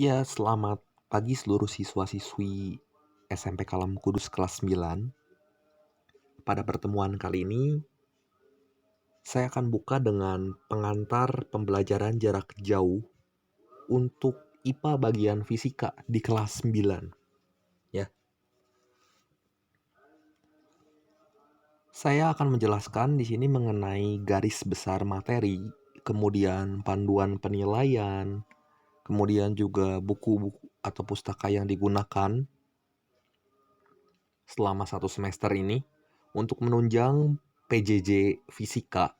Ya, selamat pagi seluruh siswa-siswi SMP Kalam Kudus kelas 9. Pada pertemuan kali ini, saya akan buka dengan pengantar pembelajaran jarak jauh untuk IPA bagian fisika di kelas 9. Ya. Saya akan menjelaskan di sini mengenai garis besar materi, kemudian panduan penilaian, kemudian juga buku-buku atau pustaka yang digunakan selama satu semester ini untuk menunjang PJJ Fisika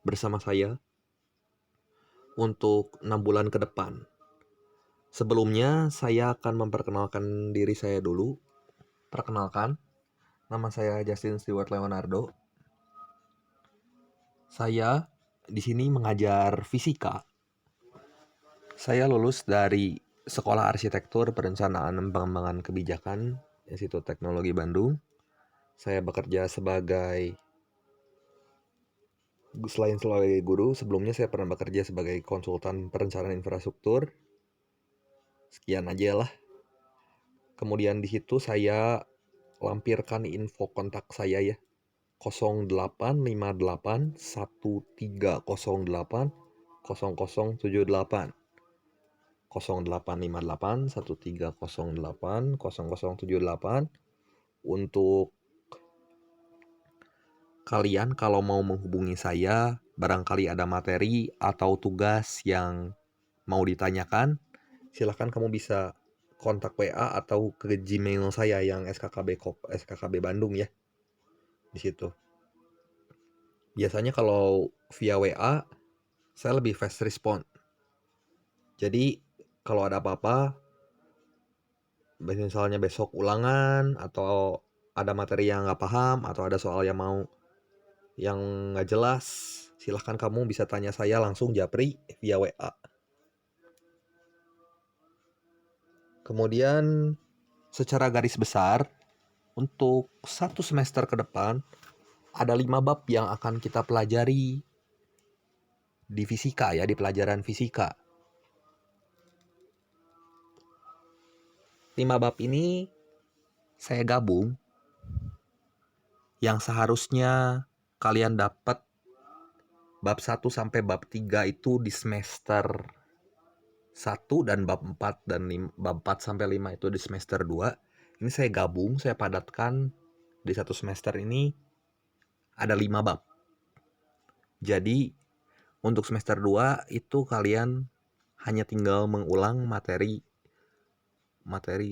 bersama saya untuk 6 bulan ke depan. Sebelumnya, saya akan memperkenalkan diri saya dulu. Perkenalkan, nama saya Justin Stewart Leonardo. Saya di sini mengajar fisika. Saya lulus dari Sekolah Arsitektur Perencanaan dan Pengembangan Kebijakan Institut Teknologi Bandung. Saya bekerja selain sebagai guru, sebelumnya saya pernah bekerja sebagai konsultan perencanaan infrastruktur. Sekian aja lah. Kemudian di situ saya lampirkan info kontak saya ya. 085813080078. 085813080078 untuk kalian kalau mau menghubungi saya, barangkali ada materi atau tugas yang mau ditanyakan, silahkan kamu bisa kontak WA atau ke Gmail saya yang SKKB Bandung ya. Di situ. Biasanya kalau via WA saya lebih fast respond. Jadi kalau ada apa-apa, misalnya besok ulangan atau ada materi yang nggak paham atau ada soal yang nggak jelas, silahkan kamu bisa tanya saya langsung japri via WA. Kemudian secara garis besar untuk satu semester ke depan ada 5 bab yang akan kita pelajari di fisika ya, di pelajaran fisika. 5 bab ini saya gabung yang seharusnya kalian dapat bab 1 sampai bab 3 itu di semester 1 dan bab 4 bab 4 sampai 5 itu di semester 2. Ini saya gabung, saya padatkan di satu semester ini ada 5 bab. Jadi untuk semester 2 itu kalian hanya tinggal mengulang materi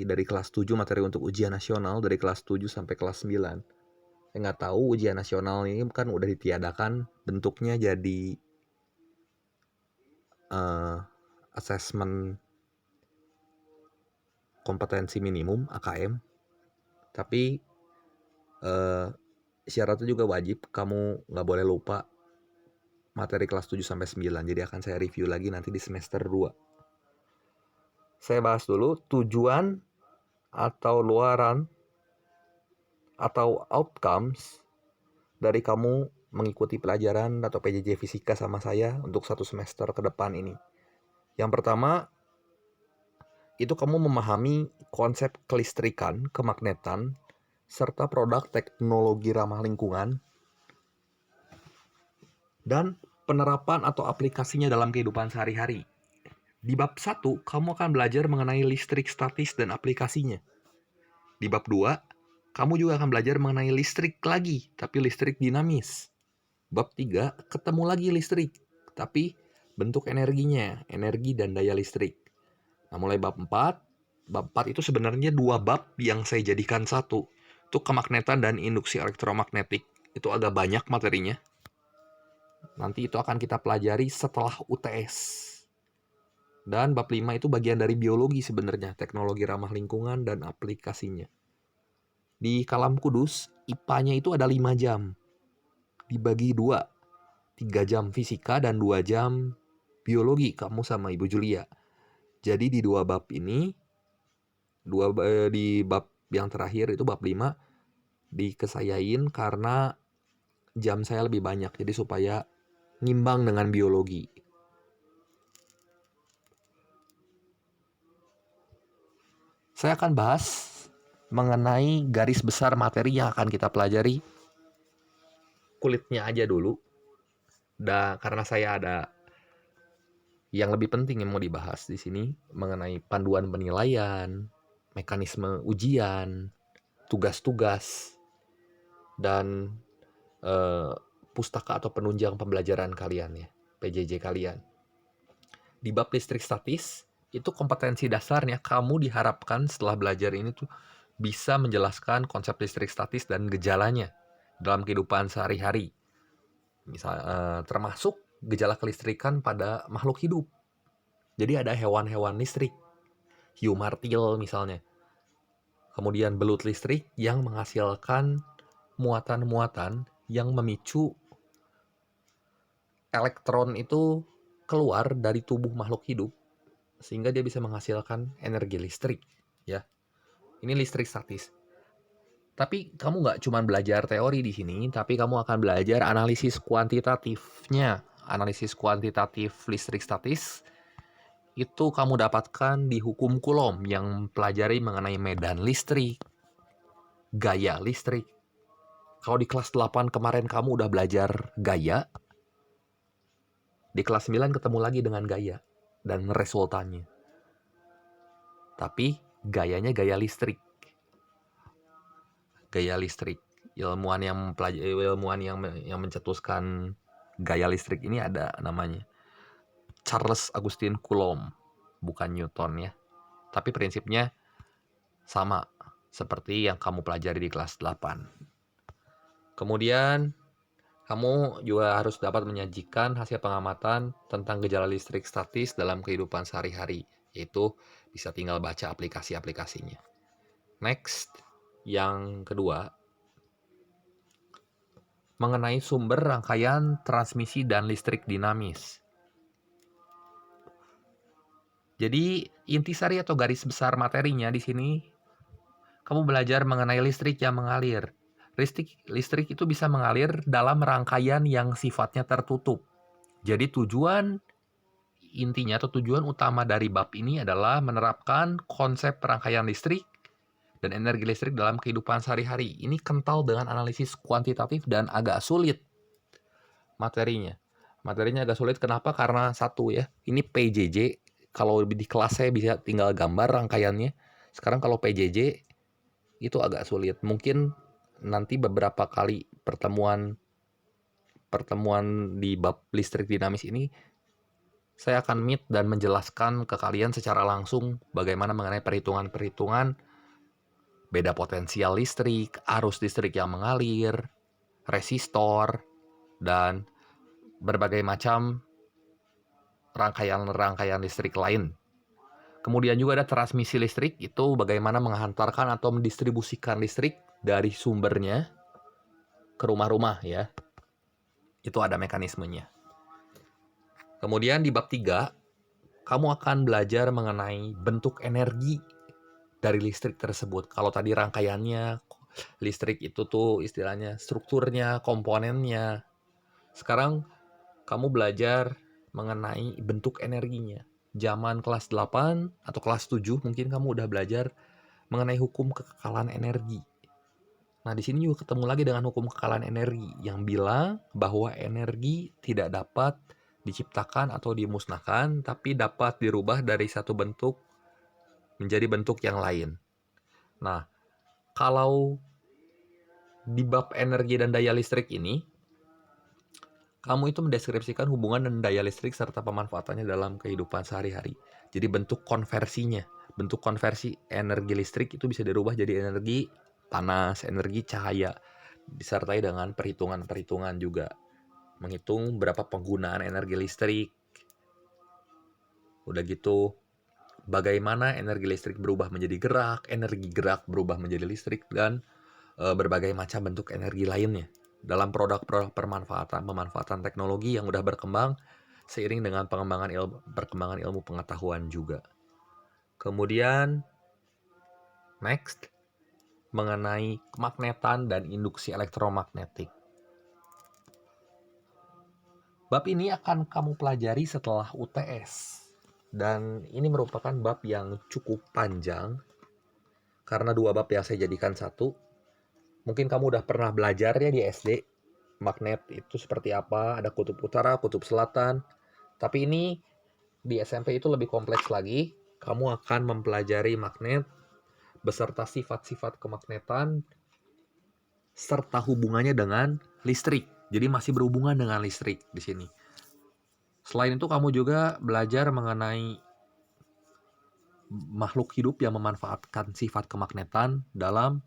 dari kelas 7, materi untuk ujian nasional dari kelas 7 sampai kelas 9. Saya nggak tahu ujian nasional ini kan udah ditiadakan, bentuknya jadi assessment kompetensi minimum AKM. Tapi syaratnya juga wajib, kamu nggak boleh lupa materi kelas 7 sampai 9. Jadi akan saya review lagi nanti di semester 2. Saya bahas dulu tujuan atau luaran atau outcomes dari kamu mengikuti pelajaran atau PJJ Fisika sama saya untuk satu semester ke depan ini. Yang pertama, itu kamu memahami konsep kelistrikan, kemagnetan, serta produk teknologi ramah lingkungan, dan penerapan atau aplikasinya dalam kehidupan sehari-hari. Di bab 1, kamu akan belajar mengenai listrik statis dan aplikasinya. Di bab 2, kamu juga akan belajar mengenai listrik lagi, tapi listrik dinamis. Bab 3, ketemu lagi listrik, tapi bentuk energinya, energi dan daya listrik. Nah, mulai bab 4 itu sebenarnya 2 bab yang saya jadikan satu. Itu kemagnetan dan induksi elektromagnetik. Itu agak banyak materinya. Nanti itu akan kita pelajari setelah UTS. Dan bab 5 itu bagian dari biologi sebenarnya, teknologi ramah lingkungan dan aplikasinya. Di Kalam Kudus, IPA-nya itu ada 5 jam. Dibagi 2. 3 jam fisika dan 2 jam biologi, kamu sama Ibu Julia. Jadi di 2 bab ini, di bab yang terakhir itu bab 5, dikesayain karena jam saya lebih banyak. Jadi supaya ngimbang dengan biologi. saya akan bahas mengenai garis besar materi yang akan kita pelajari. Kulitnya aja dulu. Karena saya ada yang lebih penting yang mau dibahas di sini mengenai panduan penilaian, mekanisme ujian, tugas-tugas, dan pustaka atau penunjang pembelajaran kalian ya, PJJ kalian. Di bab listrik statis, itu kompetensi dasarnya kamu diharapkan setelah belajar ini tuh bisa menjelaskan konsep listrik statis dan gejalanya dalam kehidupan sehari-hari. Termasuk gejala kelistrikan pada makhluk hidup. Jadi ada hewan-hewan listrik, hiu martil misalnya. Kemudian belut listrik yang menghasilkan muatan-muatan yang memicu elektron itu keluar dari tubuh makhluk hidup sehingga dia bisa menghasilkan energi listrik, ya. Ini listrik statis. Tapi kamu nggak cuma belajar teori di sini, tapi kamu akan belajar analisis kuantitatifnya. Analisis kuantitatif listrik statis itu kamu dapatkan di hukum Coulomb yang pelajari mengenai medan listrik, gaya listrik. Kalau di kelas 8 kemarin kamu udah belajar gaya, di kelas 9 ketemu lagi dengan gaya dan resultannya. Tapi gayanya gaya listrik. Gaya listrik. Ilmuwan yang mencetuskan gaya listrik ini ada namanya Charles Augustin Coulomb, bukan Newton ya. Tapi prinsipnya sama seperti yang kamu pelajari di kelas 8. Kemudian kamu juga harus dapat menyajikan hasil pengamatan tentang gejala listrik statis dalam kehidupan sehari-hari, yaitu bisa tinggal baca aplikasi-aplikasinya. Next, yang kedua, mengenai sumber rangkaian transmisi dan listrik dinamis. Jadi, intisari atau garis besar materinya di sini, kamu belajar mengenai listrik yang mengalir. Listrik itu bisa mengalir dalam rangkaian yang sifatnya tertutup. Jadi tujuan intinya atau tujuan utama dari bab ini adalah menerapkan konsep rangkaian listrik dan energi listrik dalam kehidupan sehari-hari. Ini kental dengan analisis kuantitatif dan agak sulit materinya. Materinya agak sulit kenapa? Karena satu ya, ini PJJ. Kalau di kelas saya bisa tinggal gambar rangkaiannya. Sekarang kalau PJJ itu agak sulit. Mungkin nanti beberapa kali pertemuan di bab listrik dinamis ini saya akan meet dan menjelaskan ke kalian secara langsung bagaimana mengenai perhitungan-perhitungan beda potensial listrik, arus listrik yang mengalir, resistor, dan berbagai macam rangkaian-rangkaian listrik lain. Kemudian juga ada transmisi listrik, itu bagaimana menghantarkan atau mendistribusikan listrik dari sumbernya ke rumah-rumah ya. Itu ada mekanismenya. Kemudian di bab 3, kamu akan belajar mengenai bentuk energi dari listrik tersebut. Kalau tadi rangkaiannya, listrik itu tuh istilahnya strukturnya, komponennya. Sekarang kamu belajar mengenai bentuk energinya. Zaman kelas 8 atau kelas 7 mungkin kamu udah belajar mengenai hukum kekekalan energi. Nah, di sini juga ketemu lagi dengan hukum kekekalan energi yang bilang bahwa energi tidak dapat diciptakan atau dimusnahkan, tapi dapat dirubah dari satu bentuk menjadi bentuk yang lain. Nah, kalau di bab energi dan daya listrik ini, kamu itu mendeskripsikan hubungan dan daya listrik serta pemanfaatannya dalam kehidupan sehari-hari. Jadi bentuk konversinya, bentuk konversi energi listrik itu bisa dirubah jadi energi panas, energi cahaya, disertai dengan perhitungan-perhitungan juga. Menghitung berapa penggunaan energi listrik. Udah gitu, bagaimana energi listrik berubah menjadi gerak, energi gerak berubah menjadi listrik, dan berbagai macam bentuk energi lainnya dalam produk-produk pemanfaatan teknologi yang udah berkembang seiring dengan perkembangan ilmu pengetahuan juga. Kemudian next, mengenai kemagnetan dan induksi elektromagnetik. Bab ini akan kamu pelajari setelah UTS. Dan ini merupakan bab yang cukup panjang. karena 2 bab yang saya jadikan satu. Mungkin kamu udah pernah belajar ya di SD, magnet itu seperti apa, ada kutub utara, kutub selatan. Tapi ini di SMP itu lebih kompleks lagi. Kamu akan mempelajari magnet beserta sifat-sifat kemagnetan serta hubungannya dengan listrik. Jadi masih berhubungan dengan listrik di sini. Selain itu kamu juga belajar mengenai makhluk hidup yang memanfaatkan sifat kemagnetan dalam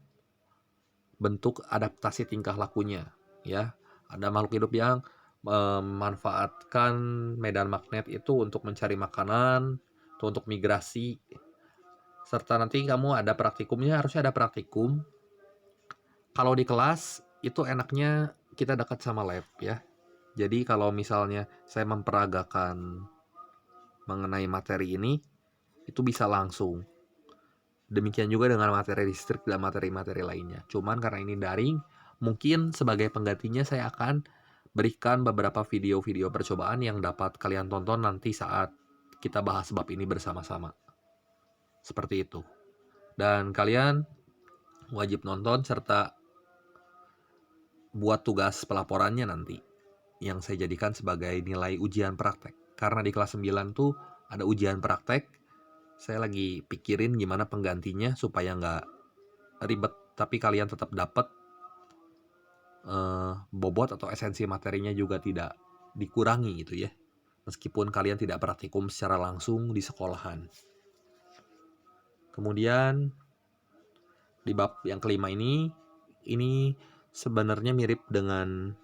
bentuk adaptasi tingkah lakunya, ya. Ada makhluk hidup yang memanfaatkan medan magnet itu untuk mencari makanan, atau untuk migrasi. Serta nanti kamu ada praktikumnya, harusnya ada praktikum. Kalau di kelas itu enaknya kita dekat sama lab ya. Jadi kalau misalnya saya memperagakan mengenai materi ini, itu bisa langsung. Demikian juga dengan materi listrik dan materi-materi lainnya. Cuman karena ini daring, mungkin sebagai penggantinya saya akan berikan beberapa video-video percobaan yang dapat kalian tonton nanti saat kita bahas bab ini bersama-sama. Seperti itu. Dan kalian wajib nonton serta buat tugas pelaporannya nanti yang saya jadikan sebagai nilai ujian praktek. Karena di kelas 9 tuh ada ujian praktek. Saya lagi pikirin gimana penggantinya supaya nggak ribet, tapi kalian tetap dapat bobot atau esensi materinya juga tidak dikurangi gitu ya. Meskipun kalian tidak praktikum secara langsung di sekolahan. Kemudian di bab yang kelima ini sebenarnya mirip dengan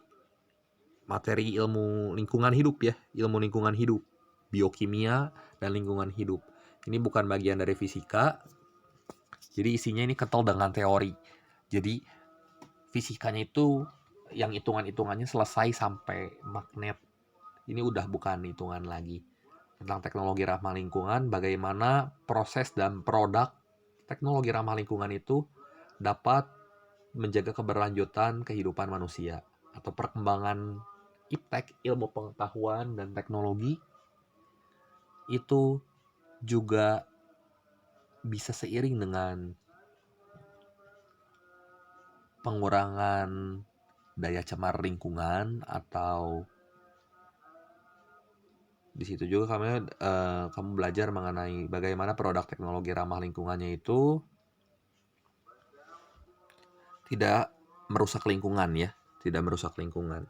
materi ilmu lingkungan hidup ya, ilmu lingkungan hidup, biokimia dan lingkungan hidup. Ini bukan bagian dari fisika, jadi isinya ini kental dengan teori. Jadi fisikanya itu yang hitungan-hitungannya selesai sampai magnet. Ini udah bukan hitungan lagi. Tentang teknologi ramah lingkungan, bagaimana proses dan produk teknologi ramah lingkungan itu dapat menjaga keberlanjutan kehidupan manusia atau perkembangan iptek, ilmu pengetahuan dan teknologi itu juga bisa seiring dengan pengurangan daya cemar lingkungan, atau di situ juga kamu belajar mengenai bagaimana produk teknologi ramah lingkungannya itu tidak merusak lingkungan ya, tidak merusak lingkungan.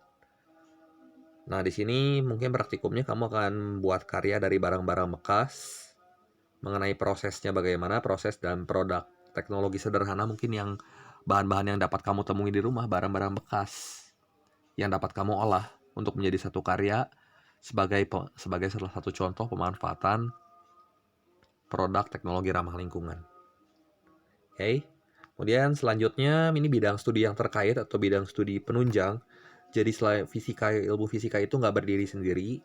Nah, di sini mungkin praktikumnya kamu akan buat karya dari barang-barang bekas mengenai prosesnya, bagaimana proses dan produk teknologi sederhana mungkin yang bahan-bahan yang dapat kamu temui di rumah, barang-barang bekas yang dapat kamu olah untuk menjadi satu karya sebagai salah satu contoh pemanfaatan produk teknologi ramah lingkungan. Oke. Kemudian selanjutnya ini bidang studi yang terkait atau bidang studi penunjang. Jadi selain ilmu fisika itu nggak berdiri sendiri.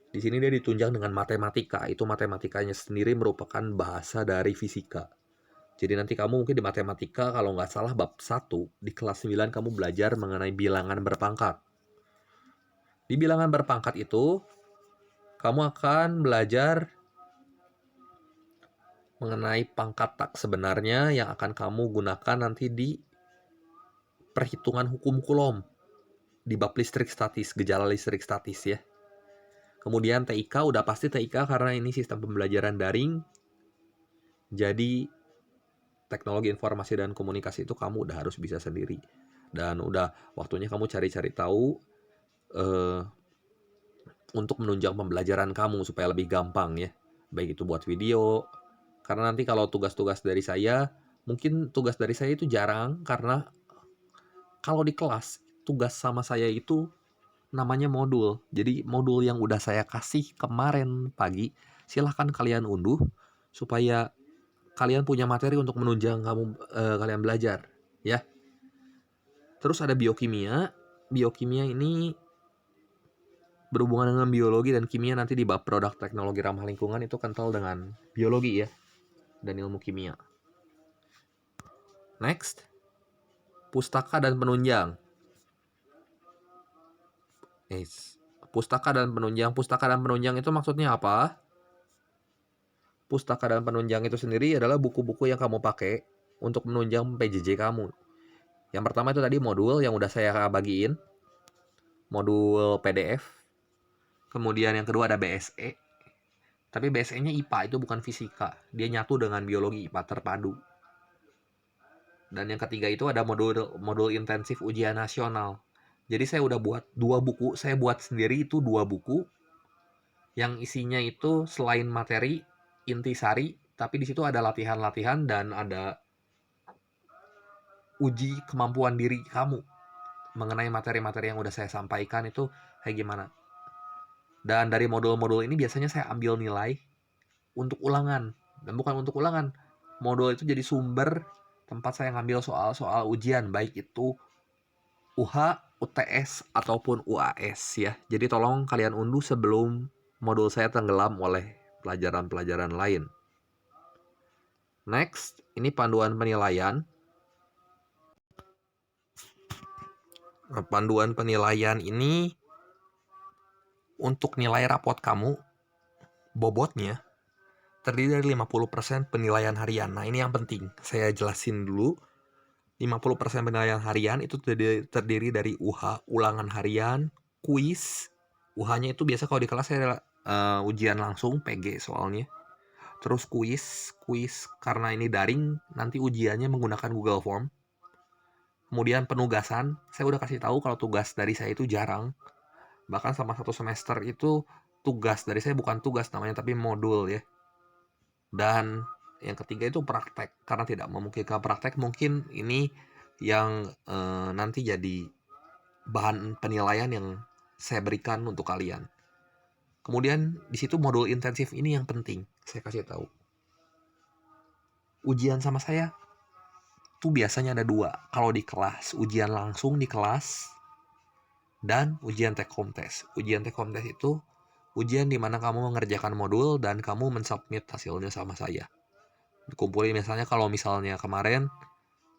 Di sini dia ditunjang dengan matematika. Itu matematikanya sendiri merupakan bahasa dari fisika. Jadi nanti kamu mungkin di matematika kalau nggak salah bab 1 di kelas 9 kamu belajar mengenai bilangan berpangkat. Di bilangan berpangkat itu kamu akan belajar mengenai pangkat tak sebenarnya yang akan kamu gunakan nanti di perhitungan hukum Coulomb di bab listrik statis, gejala listrik statis ya. Kemudian TIK, udah pasti TIK karena ini sistem pembelajaran daring. Jadi teknologi informasi dan komunikasi itu kamu udah harus bisa sendiri. Dan udah waktunya kamu cari-cari tahu untuk menunjang pembelajaran kamu supaya lebih gampang ya. Baik itu buat video. Karena nanti kalau tugas-tugas dari saya, mungkin tugas dari saya itu jarang karena kalau di kelas tugas sama saya itu namanya modul. Jadi modul yang udah saya kasih kemarin pagi, silahkan kalian unduh supaya kalian punya materi untuk menunjang kalian belajar, ya. Terus ada biokimia. Biokimia ini berhubungan dengan biologi dan kimia. Nanti di bab produk teknologi ramah lingkungan itu kental dengan biologi ya, dan ilmu kimia. Next, pustaka dan penunjang. Pustaka dan penunjang. Pustaka dan penunjang itu maksudnya apa? Pustaka dan penunjang itu sendiri adalah buku-buku yang kamu pakai untuk menunjang PJJ kamu. Yang pertama itu tadi modul yang udah saya bagiin, modul PDF. Kemudian yang kedua ada BSE. Tapi BSE-nya IPA, itu bukan fisika. Dia nyatu dengan biologi IPA terpadu. Dan yang ketiga itu ada modul intensif ujian nasional. Jadi saya udah buat 2 buku, saya buat sendiri itu 2 buku yang isinya itu selain materi intisari, tapi di situ ada latihan-latihan dan ada uji kemampuan diri kamu mengenai materi-materi yang udah saya sampaikan itu kayak gimana. Dan dari modul-modul ini biasanya saya ambil nilai untuk ulangan. Dan bukan untuk ulangan, modul itu jadi sumber tempat saya ngambil soal-soal ujian, baik itu UH, UTS, ataupun UAS ya. Jadi tolong kalian unduh sebelum modul saya tenggelam oleh pelajaran-pelajaran lain. Next, ini panduan penilaian. Nah, panduan penilaian ini untuk nilai rapot kamu, bobotnya terdiri dari 50% penilaian harian. Nah, ini yang penting. Saya jelasin dulu. 50% penilaian harian itu terdiri dari UH, ulangan harian, kuis. UH-nya itu biasa kalau di kelas saya ujian langsung, PG soalnya. Terus kuis karena ini daring, nanti ujiannya menggunakan Google Form. Kemudian penugasan, saya udah kasih tahu kalau tugas dari saya itu jarang. Bahkan selama 1 semester itu tugas dari saya bukan tugas namanya, tapi modul ya. Dan yang ketiga itu praktek. Karena tidak memungkinkan praktek, mungkin ini yang nanti jadi bahan penilaian yang saya berikan untuk kalian. Kemudian di situ modul intensif ini yang penting, saya kasih tahu. Ujian sama saya tuh biasanya ada 2. Kalau di kelas, ujian langsung di kelas, dan ujian take home test. Ujian take home test itu ujian di mana kamu mengerjakan modul dan kamu mensubmit hasilnya sama saya. Dikumpulin misalnya kalau misalnya kemarin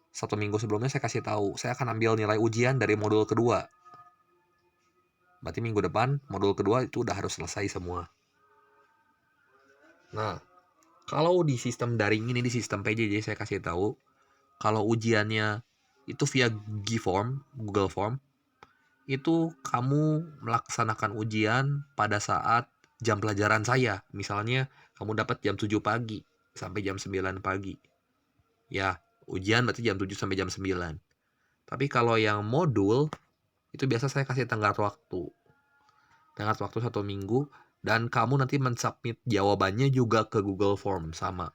1 minggu sebelumnya saya kasih tahu, saya akan ambil nilai ujian dari modul kedua. Berarti minggu depan modul kedua itu udah harus selesai semua. Nah, kalau di sistem daring ini, di sistem PJJ saya kasih tahu, kalau ujiannya itu via G-Form, Google Form, itu kamu melaksanakan ujian pada saat jam pelajaran saya. Misalnya kamu dapat jam 7 pagi sampai jam 9 pagi. Ya, ujian berarti jam 7 sampai jam 9. Tapi kalau yang modul, itu biasa saya kasih tenggat waktu. Tenggat waktu 1 minggu, dan kamu nanti mensubmit jawabannya juga ke Google Form sama.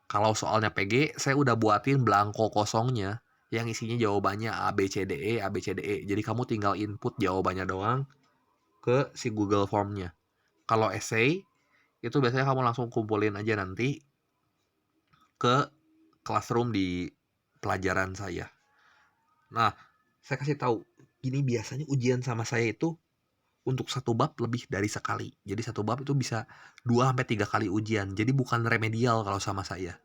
Kalau soalnya PG, saya udah buatin belangko kosongnya yang isinya jawabannya A, B, C, D, E, A, B, C, D, E. Jadi kamu tinggal input jawabannya doang ke si Google Form-nya. Kalau essay, itu biasanya kamu langsung kumpulin aja nanti ke classroom di pelajaran saya. Nah, saya kasih tahu, ini biasanya ujian sama saya itu untuk 1 bab lebih dari sekali. Jadi 1 bab itu bisa 2-3 kali ujian. Jadi bukan remedial kalau sama saya.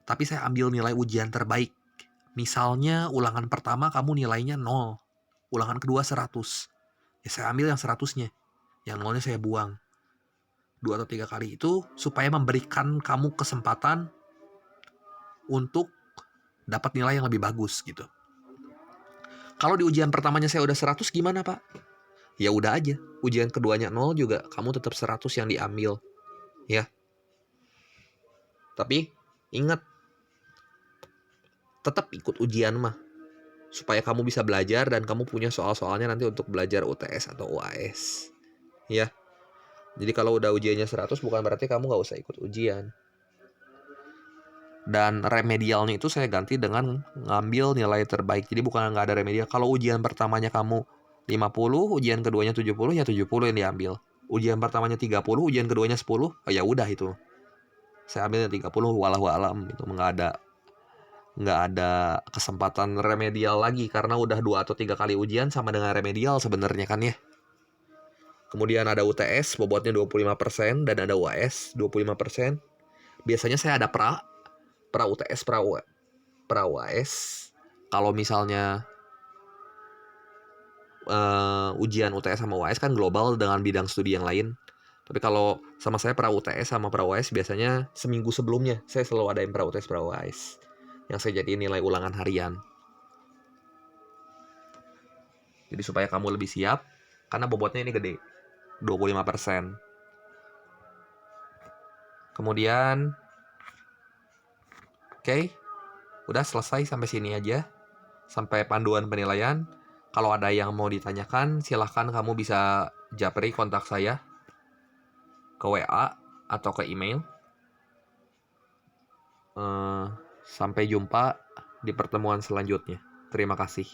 Tapi saya ambil nilai ujian terbaik. Misalnya ulangan pertama kamu nilainya 0. Ulangan kedua 100. Ya saya ambil yang 100-nya. Yang 0-nya saya buang. 2 atau 3 kali itu supaya memberikan kamu kesempatan untuk dapat nilai yang lebih bagus gitu. Kalau di ujian pertamanya saya udah 100 gimana, Pak? Ya udah aja. Ujian keduanya 0 juga kamu tetap 100 yang diambil. Ya. Tapi ingat, tetap ikut ujian mah. Supaya kamu bisa belajar dan kamu punya soal-soalnya nanti untuk belajar UTS atau UAS. Ya. Jadi kalau udah ujiannya 100 bukan berarti kamu nggak usah ikut ujian. Dan remedialnya itu saya ganti dengan ngambil nilai terbaik. Jadi bukan nggak ada remedial. Kalau ujian pertamanya kamu 50, ujian keduanya 70, ya 70 yang diambil. Ujian pertamanya 30, ujian keduanya 10, ya udah itu. Saya ambil yang 30, walau alam itu nggak ada kesempatan remedial lagi karena udah 2 atau 3 kali ujian sama dengan remedial sebenarnya kan ya. Kemudian ada UTS bobotnya 25% dan ada UAS 25%. Biasanya saya ada pra UTS, pra UAS. Kalau misalnya ujian UTS sama UAS kan global dengan bidang studi yang lain. Tapi kalau sama saya pra UTS sama pra UAS biasanya seminggu sebelumnya saya selalu adain pra UTS pra UAS yang saya jadiin nilai ulangan harian. Jadi supaya kamu lebih siap, karena bobotnya ini gede, 25%. Kemudian, oke, udah selesai sampai sini aja. Sampai panduan penilaian. Kalau ada yang mau ditanyakan, silahkan kamu bisa japri kontak saya ke WA atau ke email. Sampai jumpa di pertemuan selanjutnya. Terima kasih.